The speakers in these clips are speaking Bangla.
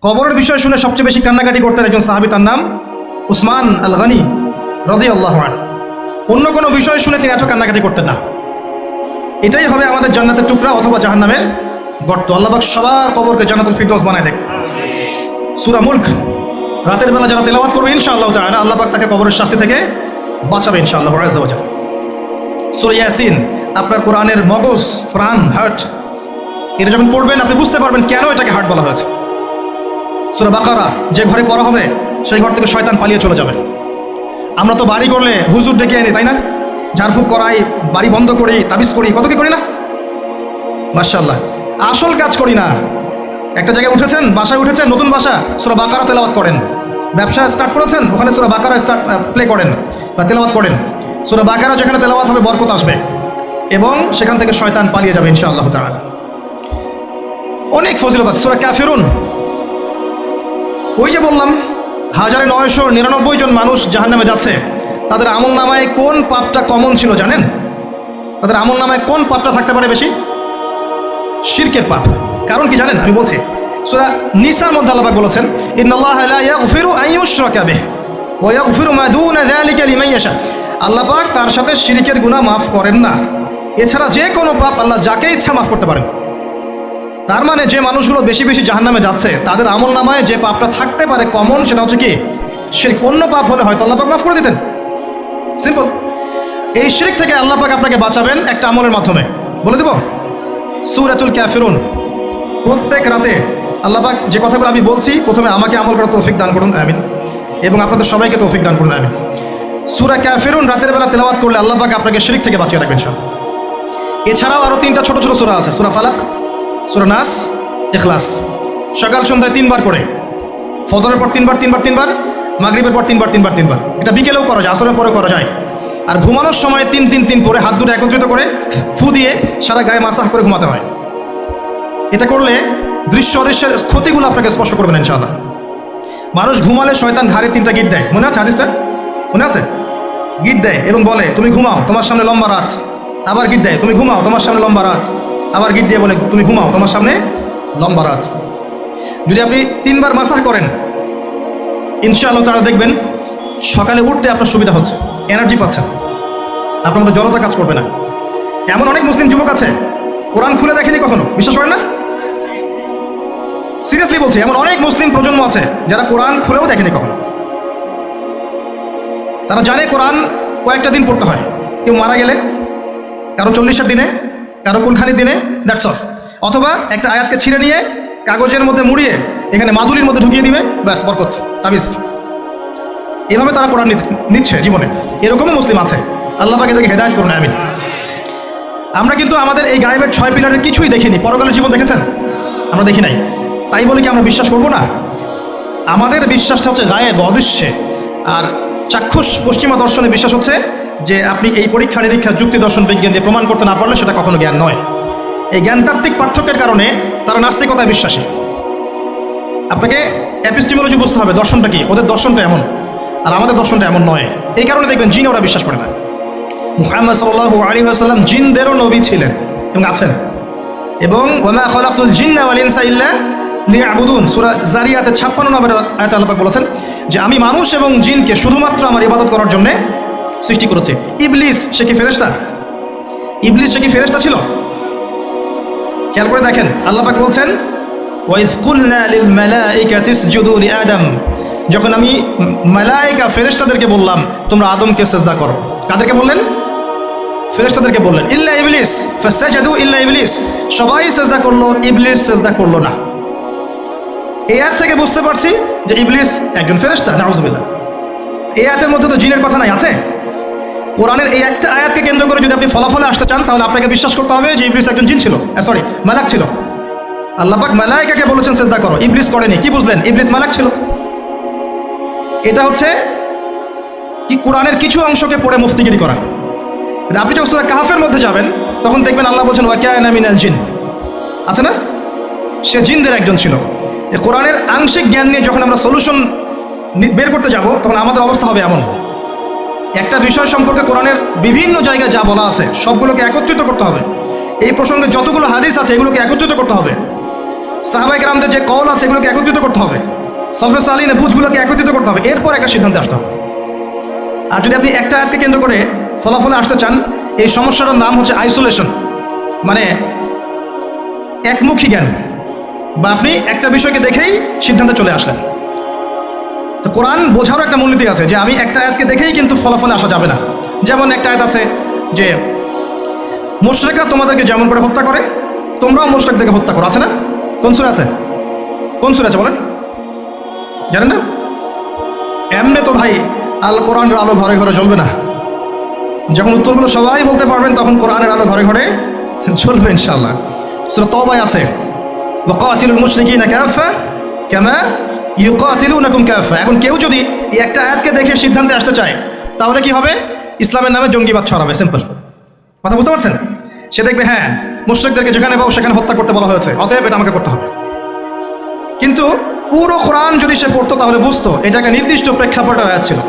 কবরের বিষয় শুনে সবচেয়ে বেশি কান্নাকাটি করতেন একজন সাহাবী, তার নাম উসমান আল গনি রাদিয়াল্লাহু আনহু। অন্য কোনো বিষয় শুনে তিনি এত কান্নাকাটি করতেন না। এটাই হবে আমাদের জান্নাতের টুকরা অথবা জাহান্নামের গর্ত। আল্লাহ পাক সবার কবরকে জান্নাতুল ফিরদৌস বানায় দেখ। সূরা মুলক রাতের বেলা যারা তেলাওয়াত করবে ইনশাআল্লাহ তাআলা আল্লাহ পাক তাকে কবরের শাস্তি থেকে বাঁচাবে ইনশাআল্লাহ আযজা ওয়া জাল্লা। সূরা ইয়াসিন আপনার কোরআনের মগজ, প্রাণ, হার্ট, এটা যখন পড়বেন আপনি বুঝতে পারবেন কেন এটাকে হার্ট বলা হয়েছে। সূরা বাকারা যে ঘরে পড়া হবে সেই ঘর থেকে শয়তান পালিয়ে চলে যাবে। আমরা তো বাড়ি করলে হুজুর ডেকে আনি, তাই না? ঝাড়ফুঁক করাই, বাড়ি বন্ধ করি, তাবিজ করি, কত কি করি না? মাশাআল্লাহ, আসল কাজ করি না। একটা জায়গায় উঠেছেন, বাসায় উঠেছেন, নতুন বাসা, সূরা বাকারা তেলাওয়াত করেন। ব্যবসা স্টার্ট করেছেন, ওখানে সূরা বাকারা প্লে করেন বা তেলাওয়াত করেন। সূরা বাকারা যেখানে তেলাওয়াত হবে বরকত আসবে এবং সেখান থেকে শয়তান পালিয়ে যাবে ইনশাআল্লাহ তাআলা। অনেক ফজিলত আছে। সূরা কাফিরুন, ওই যে বললাম 1999 জন মানুষ জাহান্নামে যাচ্ছে, তাদের আমল নামায় কোন পাপটা কমন ছিল জানেন? তাদের আমল নামায় কোন পাপটা থাকতে পারে বেশি? শিরকের পাপ। কারণ কি জানেন? আমি বলছি, সূরা নিসার মধ্যে আল্লাহ পাক বলেছেন, ইন্নাল্লাহা লা ইয়াগফিরু আন ইউশরাকা বিহি ওয়া ইয়াগফিরু মা দুনা যালিকা লিমান ইয়াশা। আল্লাহ পাক তার সাথে শিরকের গুনাহ মাফ করেন না, এছাড়া যে কোনো পাপ আল্লাহ যাকে ইচ্ছা মাফ করতে পারেন। তার মানে যে মানুষগুলো বেশি বেশি জাহান্নামে যাচ্ছে তাদের আমল নামায় যে পাপটা থাকতে পারে কমন, সেটা হচ্ছে কি? শিরক। অন্য পাপ হলে হয়তো আল্লাহ পাক মাফ করে দিতেন, সিম্পল। এই শিরক থেকে আল্লাহ পাক আপনাকে বাঁচাবেন একটা আমলের মাধ্যমে। বলে দেব, সূরাতুল কাফিরুন। প্রত্যেক রাতে আল্লাহ পাক যে কথাগুলো আমি বলছি, প্রথমে আমাকে আমল করার তৌফিক দান করুন, আমিন, এবং আপনাদের সবাইকে তৌফিক দান করুন, আমিন। সূরা কাফিরুন রাতের বেলা তেলাওয়াত করলে আল্লাহ পাক আপনাকে শিরক থেকে বাঁচিয়ে রাখবেন ইনশাআল্লাহ। এছাড়াও আরো 3টা ছোট ছোট সূরা আছে, সূরা ফালাক, সূরা নাস, ইখলাস। সকাল সন্ধ্যায় 3 বার করে, ফজরের পর 3 বার, 3 বার 3 বার, মাগরিবের পর 3 বার 3 বার 3 বার। এটা বিকেলেও করা যায়, আসরের পরে করা যায়। আর ঘুমানোর সময় 3 3 3 করে হাত দুটো একত্রিত করে ফু দিয়ে সারা গায়ে মাসাজ করে ঘুমাতে হয়। এটা করলে দৃশ্য অদৃশ্যের ক্ষতিগুলো আপনাকে স্পর্শ করবে না ইনশাআল্লাহ। মানুষ ঘুমালে শয়তান ঘাড়ে 3টা গিট দেয়, মনে আছে হাদিসটা? মনে আছে? গিট দেয় এবং বলে তুমি ঘুমাও, তোমার সামনে লম্বা রাত। আবার গিট দেয়, তুমি ঘুমাও, তোমার সামনে লম্বা রাত। আবার গিট দিয়ে বলে তুমি ঘুমাও, তোমার সামনে লম্বা রাত। যদি আপনি 3 বার মাসাহ করেন ইনশাআল্লাহ তারা দেখবেন সকালে উঠতে আপনার সুবিধা হচ্ছে, এনার্জি পাচ্ছেন, আপনার মধ্যে জড়তা কাজ করবে না। এমন অনেক মুসলিম যুবক আছে কোরআন খুলে দেখেনি কখনো, বিশ্বাস করেন না? সিরিয়াসলি বলছি, এমন অনেক মুসলিম প্রজন্ম আছে যারা কোরআন খুলেও দেখেনি কখনো। তারা জানে কোরআন কয়েকটা দিন পড়তে হয়, কেউ মারা গেলে, কারো 40-এর দিনে, কারো কুলখানির দিনে, দ্যাটস অল। অথবা একটা আয়াতকে ছিঁড়ে নিয়ে কাগজের মধ্যে মুড়িয়ে এখানে মাদুলির মধ্যে ঢুকিয়ে দিবে, ব্যাস বরকত, তাবিজ। এভাবে তারা কোরআন নিচ্ছে জীবনে। এরকমও মুসলিম আছে, আল্লাহ পাক এদেরকে হেদায়েত করুন, আমিন। আমরা কিন্তু আমাদের এই গায়েবের 6 পিলারের কিছুই দেখিনি। পরকালের জীবন দেখেছেন? আমরা দেখি নাই। তাই বলে কি আমরা বিশ্বাস করবো না? আমাদের বিশ্বাসটা হচ্ছে গায়েব, অদৃশ্যে। আর চাক্ষুষ পশ্চিমা দর্শনে বিশ্বাস হচ্ছে যে আপনি এই পরীক্ষা নিরীক্ষা যুক্তি দর্শন বিজ্ঞান দিয়ে প্রমাণ করতে না পারলে সেটা কখনো জ্ঞান নয়। এই জ্ঞানতাত্ত্বিক পার্থক্যের কারণে তারা নাস্তিকতায় বিশ্বাসী। আপনাকে এপিস্টিমোলজি বুঝতে হবে, দর্শনটা কি। ওদের দর্শনটা এমন আর আমাদের দর্শনটা এমন নয়। এই কারণে দেখবেন জিনে ওরা বিশ্বাস করে না। মুহাম্মদ সাল্লাল্লাহু আলাইহি ওয়াসাল্লাম জিনদেরও নবী ছিলেন এবং আছেন। এবং ওয়া মা খালাকতুল জিন্না ওয়াল ইনসা ইল্লা লিয়াবুদুন, সূরা যারিয়াতে 56 নম্বর আয়াতে আল্লাহ পাক বলেছেন যে আমি মানুষ এবং জিনকে শুধুমাত্র আমার ইবাদত করার জন্য সৃষ্টি করেছি। ইবলিস সে কি ফেরেশতা? ইবলিস সে কি ফেরেশতা ছিল? খেয়াল করে দেখেন, আল্লাহ পাক বলছেন ওয়াইজ কুলনা লিল মালাইকাতি ইসজুদু লিআদম, যখন আমি মালায়েকা ফেরেশতাদেরকে বললাম তোমরা আদমকে সিজদা করো। কাদেরকে বললেন? ফেরেশতাদেরকে বললেন। ইল্লা ইবলিস ফাসাজাদু ইল্লা ইবলিস, সবাই সিজদা করলো, ইবলিস সিজদা করলো না। এই আয়াত থেকে বুঝতে পারছি যে ইবলিস একজন ফেরেশতা, নাউজুবিল্লাহ। এই আয়াতের মধ্যে তো জিনের কথা নাই, আছে? কোরআনের এই একটা আয়াতকে কেন্দ্র করে যদি আপনি ফলাফলে আসতে চান তাহলে আপনাকে বিশ্বাস করতে হবে যে ইবলিস একজন জিন ছিল, সরি মালাক ছিল। আল্লাহ পাক মালায়েকাকে বলেছেন সিজদা করো, ইবলিস করেনি। কি বুঝলেন? ইবলিস মালাক ছিল। এটা হচ্ছে কি কোরআনের কিছু অংশকে পড়ে মুফতিগিরি করা। আপনি যখন সূরা কাহফের মধ্যে যাবেন তখন দেখবেন আল্লাহ বলছেন ওয়া কানা মিনাল জিন, আছে না? সে জিনদের একজন ছিল। এই কোরআনের আংশিক জ্ঞান নিয়ে যখন আমরা সলিউশন বের করতে যাব তখন আমাদের অবস্থা হবে এমন। একটা বিষয় সম্পর্কে কোরআনের বিভিন্ন জায়গায় যা বলা আছে সবগুলোকে একত্রিত করতে হবে। এই প্রসঙ্গে যতগুলো হাদিস আছে এগুলোকে একত্রিত করতে হবে। সাহাবায়ে কেরামদের যে কওল আছে এগুলোকে একত্রিত করতে হবে, সলফে সালিহিনের বুঝগুলোকে একত্রিত করতে হবে, এরপর একটা সিদ্ধান্তে আসতে হবে। আর যদি আপনি একটা আয়াতকে কেন্দ্র করে ফলাফলে আসতে চান, এই সমস্যাটার নাম হচ্ছে আইসোলেশন, মানে একমুখী জ্ঞান, বা আপনি একটা বিষয়কে দেখেই সিদ্ধান্তে চলে আসলেন। তো কোরআন বোঝারও একটা মূলনীতি আছে যে আমি একটা আয়াতকে দেখেই কিন্তু ফলাফলে আসা যাবে না। যেমন একটা আয়াত আছে যে মুশরিকরা তোমাদেরকে যেমন করে হত্যা করে তোমরাও মুশরিকদেরকে হত্যা করো, আছে না? কোন সূরা আছে? কোন সূরা আছে বলেন? জানেন না? এমনি তো ভাই আল কোরআনের আলো ঘরে ঘরে জ্বলবে না। যখন উত্তরগুলো সবাই বলতে পারবেন তখন কোরআনের আলো ঘরে ঘরে জ্বলবে ইনশাআল্লাহ। সূরা তওবায় আছে ওয়াকাতিলুল মুশরিকিনা কাফা কামা ইউকাতিলুনাকুম কাফা। এখন কেউ যদি এই একটা আয়াতকে দেখে সিদ্ধান্তে আসতে চায় তাহলে কি হবে? ইসলামের নামে জঙ্গিবাদ ছড়াবে। সিম্পল কথা, বুঝতে পারছেন? সে দেখবে হ্যাঁ মুশরিকদেরকে যেখানে পাবো সেখানে হত্যা করতে বলা হয়েছে, অতএব এটা আমাকে করতে হবে। কিন্তু পুরো কোরআন যদি সে পড়তো তাহলে বুঝতো এটা একটা নির্দিষ্ট প্রেক্ষাপটের আয়াত ছিল,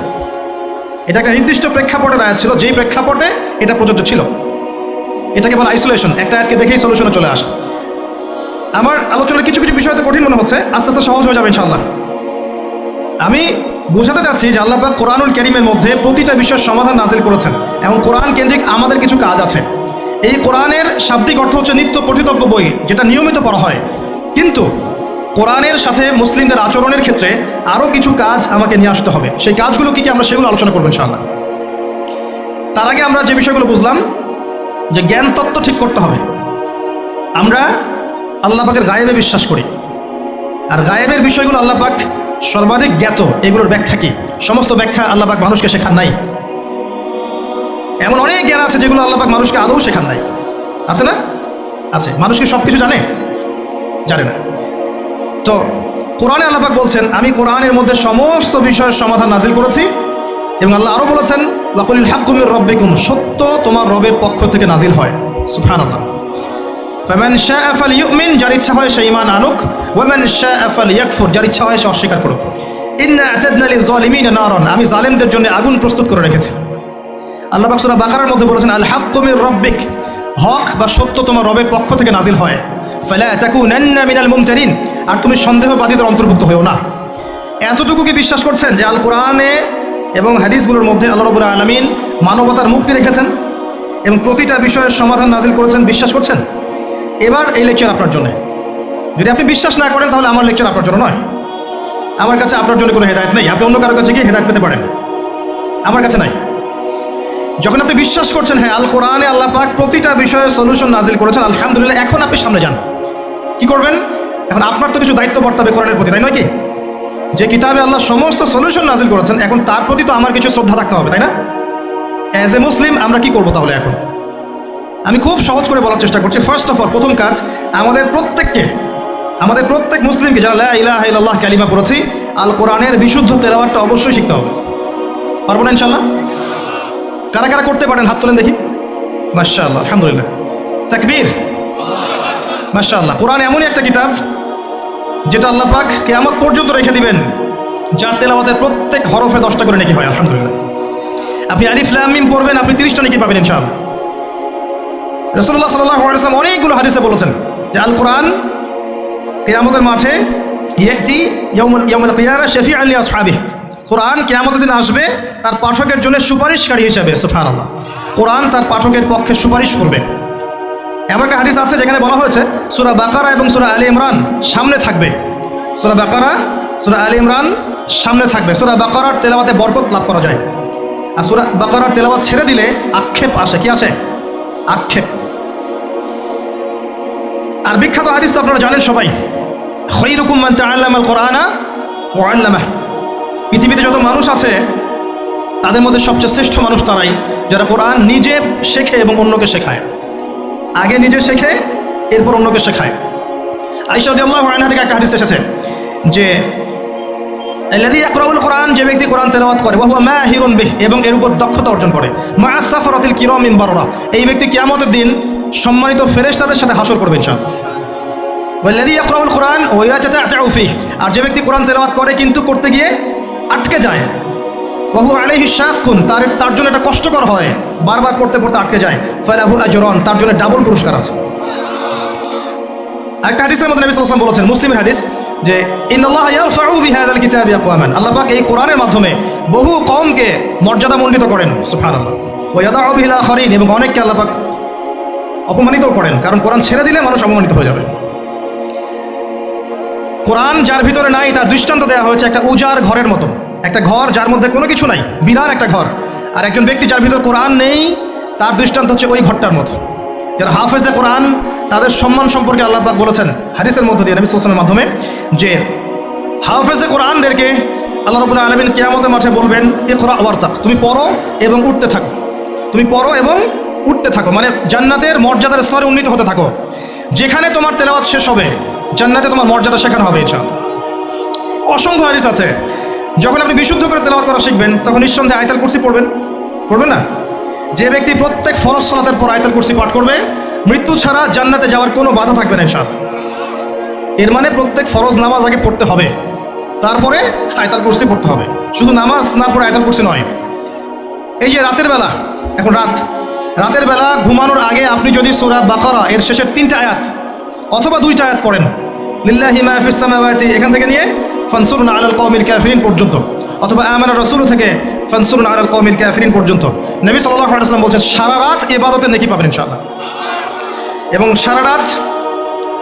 এটা একটা নির্দিষ্ট প্রেক্ষাপটের আয়াত ছিল, যেই প্রেক্ষাপটে এটা প্রযোজ্য ছিল। এটাকে বলা আইসোলেশন, একটা আয়াতকে দেখেই সলিউশনে চলে আসা। আমার আলোচনার কিছু কিছু বিষয় তো কঠিন মনে হচ্ছে, আস্তে আস্তে সহজ হয়ে যাবে ইনশাআল্লাহ। আমি বোঝাতে চাচ্ছি যে আল্লাহ পাক কোরআনুল কারীমের মধ্যে প্রতিটা বিষয়ের সমাধান নাজিল করেছেন, এবং কোরআন কেন্দ্রিক আমাদের কিছু কাজ আছে। এই কোরআনের শাব্দিক অর্থ হচ্ছে নিত্য পঠিতব্য বই, যেটা নিয়মিত পড়া হয়। কিন্তু কোরআনের সাথে মুসলিমদের আচরণের ক্ষেত্রে আরও কিছু কাজ আমাকে নিয়ে আসতে হবে। সেই কাজগুলো কি কি আমরা সেগুলো আলোচনা করবো ইনশাআল্লাহ। তার আগে আমরা যে বিষয়গুলো বুঝলাম যে জ্ঞান তত্ত্ব ঠিক করতে হবে। আমরা আল্লাহ পাকের গায়েবে বিশ্বাস করি, আর গায়েবের বিষয়গুলো আল্লাহ পাক সর্বাধিক জ্ঞাত। এগুলোর ব্যাখ্যা কি? সমস্ত ব্যাখ্যা আল্লাহ পাক মানুষকে শেখান নাই। এমন অনেক জ্ঞান আছে যেগুলো আল্লাহ পাক মানুষকে আদৌ শেখান নাই, আছে না? আছে। মানুষ কি সব কিছু জানে? জানে না। তো কোরআনে আল্লাহ পাক বলছেন আমি কোরআনের মধ্যে সমস্ত বিষয়ের সমাধান নাজিল করেছি, এবং আল্লাহ আরও বলেছেন ওয়াকুলিল হাক্কু মির রাব্বিকুম, সত্য তোমার রবের পক্ষ থেকে নাজিল হয়। সুবহানাল্লাহ। ফামান শাআ ফালইউমিন, যার ইচ্ছা হয় সে ঈমান আনুক, ওয়ামান শাআ ফালইয়াকফুর, যার ইচ্ছা হয় সে অস্বীকার করুক। ইন্না আ'তাদনা লিয-যালিমিনা নারান, আমি জালেমদের জন্য আগুন প্রস্তুত করে রেখেছি। আল্লাহ পাক সূরা বাকারার মধ্যে বলেছেন আল হাক্কু মির রাব্বিক, হক বা সত্য তোমার রবের পক্ষ থেকে নাজিল হয়। ফালা তাকুনান্না মিনাল মুমতারিন, আর তুমি সন্দেহবাদীদের অন্তর্ভুক্ত হও না। এতটুকু কি বিশ্বাস করছেন যে আল কোরআনে এবং হাদিসগুলোর মধ্যে আল্লাহ রাব্বুল আলামিন মানবতার মুক্তি রেখেছেন এবং প্রতিটা বিষয়ের সমাধান নাজিল করেছেন? বিশ্বাস করছেন? এবার এই লেকচার আপনার জন্য। যদি আপনি বিশ্বাস না করেন তাহলে আমার লেকচার আপনার জন্য নয়। আমার কাছে আপনার জন্য কোনো হেদায়েত নেই, আপনি অন্য কারোর কাছে গিয়ে হেদায়েত পেতে পারেন, আমার কাছে নাই। যখন আপনি বিশ্বাস করছেন হ্যাঁ আল কোরআনে আল্লাহ পাক প্রতিটা বিষয়ে সলিউশন নাজিল করেছেন, আলহামদুলিল্লাহ, এখন আপনি সামনে যান। কি করবেন? এখন আপনার তো কিছু দায়িত্ব বর্তাবে কোরআনের প্রতি, তাই নয় কি? যে কিতাবে আল্লাহ সমস্ত সলিউশন নাজিল করেছেন, এখন তার প্রতি তো আমার কিছু শ্রদ্ধা থাকতে হবে, তাই না? অ্যাজ এ মুসলিম আমরা কি করবো তাহলে? এখন আমি খুব সহজ করে বলার চেষ্টা করছি। ফার্স্ট অফ অল, প্রথম কাজ আমাদের প্রত্যেক মুসলিমকে, যারা লা ইলাহা ইল্লাল্লাহ কালিমা পড়েছি, আল কোরআনের বিশুদ্ধ তেলাওয়াতটা অবশ্যই শিখতে হবে। পারবো না ইনশাআল্লাহ? কারা কারা করতে পারেন হাত তোলেন দেখি। মাশাআল্লাহ, আলহামদুলিল্লাহ, তাকবীর, মাশাআল্লাহ। কোরআন এমনই একটা কিতাব যেটা আল্লাহ পাক কিয়ামত পর্যন্ত রেখে দিবেন, যার তেলাওয়াতের প্রত্যেক হরফে 10টা করে নেকি হয়। আলহামদুলিল্লাহ। আপনি আলিফ লাম মিম পড়বেন, আপনি 30টা নেকি পাবেন ইনশাআল্লাহ। রাসূলুল্লাহ সাল্লাল্লাহু আলাইহি ওয়াসাল্লাম অনেকগুলো হাদিসে বলেছেন যে আল কোরআন কিয়ামতের মাঠে ইয়াতি ইয়াউমুল কিয়ামা শাফিআন লি আসহাবিহি, কোরআন কিয়ামতের দিন আসবে তার পাঠকের জন্য সুপারিশকারী হিসেবে। সুবহানাল্লাহ। কোরআন তার পাঠকের পক্ষে সুপারিশ করবে। এমন একটা হাদিস আছে যেখানে বলা হয়েছে সূরা বাকারা এবং সূরা আলী ইমরান সামনে থাকবে। সূরা বাকারা, সূরা আলী ইমরান সামনে থাকবে। সূরা বাকারার তেলাওয়াতে বরকত লাভ করা যায়, আর সূরা বাকারার তেলাওয়াত ছেড়ে দিলে আক্ষেপ আসে। কি আসে? আক্ষেপ। আর বিখ্যাত হাদিস তো আপনারা জানেন সবাই, খায়রুকুম মান তাআল্লামাল কোরআনা ওয়া আল্লামাহু, পৃথিবীতে যত মানুষ আছে তাদের মধ্যে সবচেয়ে শ্রেষ্ঠ মানুষ তারাই যারা কোরআন নিজে শেখে এবং অন্যকে শেখায়। আগে নিজে শেখে, এরপর অন্যকে শেখায়। আয়েশা রাদিয়াল্লাহু আনহা থেকে একটা হাদিস এসেছে যে আল্লাযী ইয়াকরাউল কোরআন, যে ব্যক্তি কোরআন তেলাওয়াত করে, ওয়া হুয়া মাহিরুন বিহি, এবং এর উপর দক্ষতা অর্জন করে, মা'আস সাফারাতিল কিরামিল বাররা, এই ব্যক্তি কিয়ামতের দিন সম্মানিত ফেরেশতাদের সাথে হাসর করবে ইনশাআল্লাহ। ওয়াল্লাযী ইয়াকরাউল কোরআন ওয়া ইয়াতাতা'উ ফিহি, আর যে ব্যক্তি কোরআন তেলাওয়াত করে কিন্তু করতে গিয়ে আটকে যায়, ওয়া হুয়া আলাইহি শাক্কুন, তার জন্য এটা কষ্টকর হয়, বারবার পড়তে পড়তে আটকে যায়, ফালাহু আজরান, তার জন্য ডাবল পুরস্কার আছে। একটা হাদিসের মধ্যে নবী সাল্লাল্লাহু আলাইহি ওয়াসাল্লাম বলেছেন, মুসলিমের হাদিস, যে ইন্নাল্লাহা ইয়ারফাউ বিহাযাল কিতাবি আকওয়ামান, আল্লাহ পাক এই কোরআনের মাধ্যমে বহু কওমকে মর্যাদামণ্ডিত করেন, সুবহানাল্লাহ, ওয়া ইয়াদাউ বিল আখারিন, এবং অনেককে আল্লাহ পাক অপমানিতও করেন, কারণ কোরআন ছেড়ে দিলে মানুষ অপমানিত হয়ে যাবে। কোরআন যার ভিতরে নাই তার দৃষ্টান্ত দেওয়া হয়েছে একটা উজাড় ঘরের মতো, একটা ঘর যার মধ্যে কোনো কিছু নাই, বিরাট একটা ঘর। আর একজন ব্যক্তি যার ভিতরে কোরআন নেই তার দৃষ্টান্ত হচ্ছে ওই ঘরটার মতো। যারা হাফেজে কোরআন তাদের সম্মান সম্পর্কে আল্লাহ পাক বলেছেন হাদিসের মধ্য দিয়ে, নবী সাল্লাল্লাহু আলাইহি ওয়াসাল্লামের মাধ্যমে, যে হাফেজে কোরআনদেরকে আল্লাহ রাব্বুল আলামিন কিয়ামতের মাঠে বলবেন, ইকরা ওয়ারতাক, তুমি পড়ো এবং উঠতে থাকো, তুমি পড়ো এবং উঠতে থাকো, মানে জান্নাতের মর্যাদার স্তরে উন্নীত হতে থাকো। যেখানে তোমার তেলাওয়াত শেষ হবে জান্নাতে তোমার মর্যাদা সেখানে হবে ইনশাআল্লাহ। অসংখ্য হাদিস আছে। যখন আপনি বিশুদ্ধ করে তেলাওয়াত করা শিখবেন তখন নিঃসন্দেহে আয়াতুল কুরসি পড়বেন না? যে ব্যক্তি প্রত্যেক ফরজ সালাতের পর আয়াতুল কুরসি পাঠ করবে, মৃত্যু ছাড়া জান্নাতে যাওয়ার কোনো বাধা থাকবে না ইনশাআল্লাহ। এর মানে প্রত্যেক ফরজ নামাজ আগে পড়তে হবে, তারপরে আয়াতুল কুরসি পড়তে হবে, শুধু নামাজ না পড়ে আয়াতুল কুরসি নয়। এই যে রাতের বেলা, এখন রাতের বেলা ঘুমানোর আগে আপনি যদি সূরা বাকারা এর শেষের 3টা আয়াত অথবা 2টা আয়াত পড়েন, লিল্লাহি মা ফিস সামাওয়াতি এখান থেকে নিয়ে ফানসুরনা আলাল কওমিল কাফিরিন পর্যন্ত, অথবা আমানা রাসূল থেকে ফানসুরনা আলাল কওমিল কাফিরিন পর্যন্ত, নবী সাল্লাল্লাহু আলাইহি ওয়াসাল্লাম বলেছেন সারা রাত ইবাদতের নেকি পাবেন ইনশাআল্লাহ। এবং সারা রাত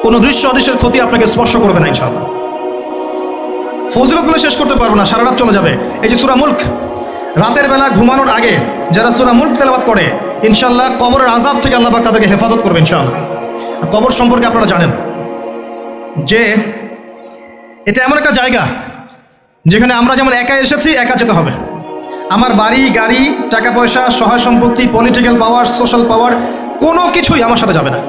কোনো দৃশ্য অদৃশ্যের ক্ষতি আপনাকে স্পর্শ করবে না ইনশাআল্লাহ। ফজিলতগুলো শেষ করতে পারবো না, সারা রাত চলে যাবে। এই যে সূরা মুলক, রাতের বেলা ঘুমানোর আগে যারা সূরা মুলক তেলাওয়াত করে ইনশাআল্লাহ কবরের আযাব থেকে আল্লাহ পাক তাদেরকে হেফাজত করবে ইনশাআল্লাহ। কবর সম্পর্কে আপনারা জানেন যে এটা এমন একটা জায়গা যেখানে আমরা যেমন একা এসেছি একা যেতে হবে। আমার বাড়ি গাড়ি টাকা পয়সা সহায় সম্পত্তি পলিটিক্যাল পাওয়ার সোশ্যাল পাওয়ার কোনো কিছুই আমার সাথে যাবে না,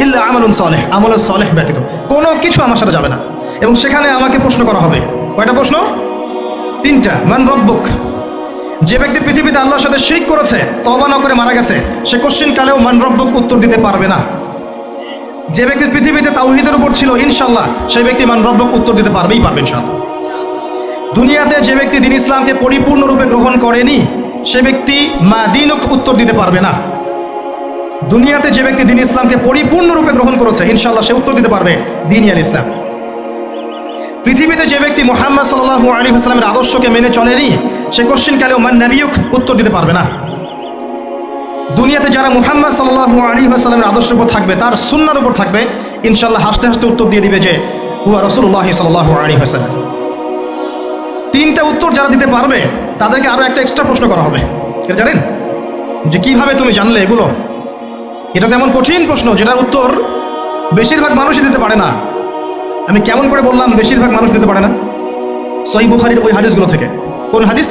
ইল্লা আমালুন সালেহ, আমল সালেহ ব্যতীত কোনো কিছু আমার সাথে যাবে না। এবং সেখানে আমাকে প্রশ্ন করা হবে, কয়টা প্রশ্ন? 3টা। মান রব্বুক, যে ব্যক্তি পৃথিবীতে আল্লাহর সাথে শিরক করেছে তওবা না করে মারা গেছে সে কোশ্চিন কালেও মান রব্বুক উত্তর দিতে পারবে না। যে ব্যক্তি পৃথিবীতে তাওহীদের উপর ছিল ইনশাআল্লাহ সেই ব্যক্তি মান রব্বুক উত্তর দিতে পারবে ইনশাআল্লাহ। দুনিয়াতে যে ব্যক্তি দ্বীন ইসলামকে পরিপূর্ণরূপে গ্রহণ করেনি সে ব্যক্তি মা দীনুক উত্তর দিতে পারবে না। দুনিয়াতে যে ব্যক্তি দ্বীন ইসলামকে পরিপূর্ণরূপে গ্রহণ করেছে ইনশাআল্লাহ সে উত্তর দিতে পারবে দ্বীন আল ইসলাম। পৃথিবীতে যে ব্যক্তি মুহাম্মদ সাল্লাল্লাহু আলাইহি ওয়াসাল্লামের আদর্শকে মেনে চলেনি সে কোশ্চিন কালেও মান নাবিয়ুক উত্তর দিতে পারবে না। দুনিয়াতে যারা মুহাম্মদ সাল্লাল্লাহু আলাইহি ওয়াসাল্লামের আদর্শের উপর থাকবে তার সুন্নাহর উপর থাকবে ইনশাআল্লাহ হাসতে হাসতে উত্তর দিয়ে দিবে যে হুয়া রাসূলুল্লাহ সাল্লাল্লাহু আলাইহি ওয়াসাল্লাম। 3টা উত্তর যারা দিতে পারবে তাদেরকে আরো একটা এক্সট্রা প্রশ্ন করা হবে। এটা জানেন যে কিভাবে তুমি জানলে এগুলো? এটা তেমন কঠিন প্রশ্ন যেটার উত্তর বেশিরভাগ মানুষই দিতে পারে না। আমি কেমন করে বললাম বেশিরভাগ মানুষ দিতে পারে না? সহিহ বুখারীর ওই হাদিসগুলো থেকে। কোন হাদিস?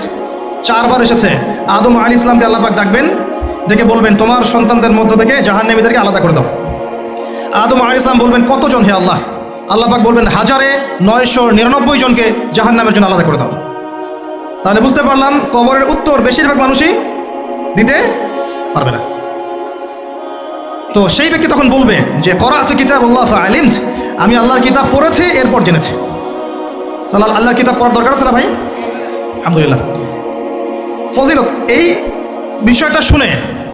4 বার এসেছে আদম আলাইহিস সালামকে আল্লাহ পাক ডাকবেন, ডেকে বলবেন তোমার সন্তানদের মধ্য থেকে জাহান্নামীদেরকে আলাদা করে দাও। আদম আলাইহিস সালাম বলবেন কতজন হে আল্লাহ? আল্লাহ পাক বলবেন 1999 জনকে জাহান্নামের জন্য আলাদা করে দাও। তাহলে বুঝতে পারলাম কবরের উত্তর বেশিরভাগ মানুষই দিতে পারবে না। তো সেই ব্যক্তি তখন বলবে যে করাআতু কিতাবাল্লাহ ফাআলিমত, আমি আল্লাহর কিতাব পড়েছি এরপর জেনেছি। তাহলে আল্লাহর কিতাব পড়ার দরকার আছে না ভাই? আলহামদুলিল্লাহ। ফজিলত এই বিষয়টা শুনে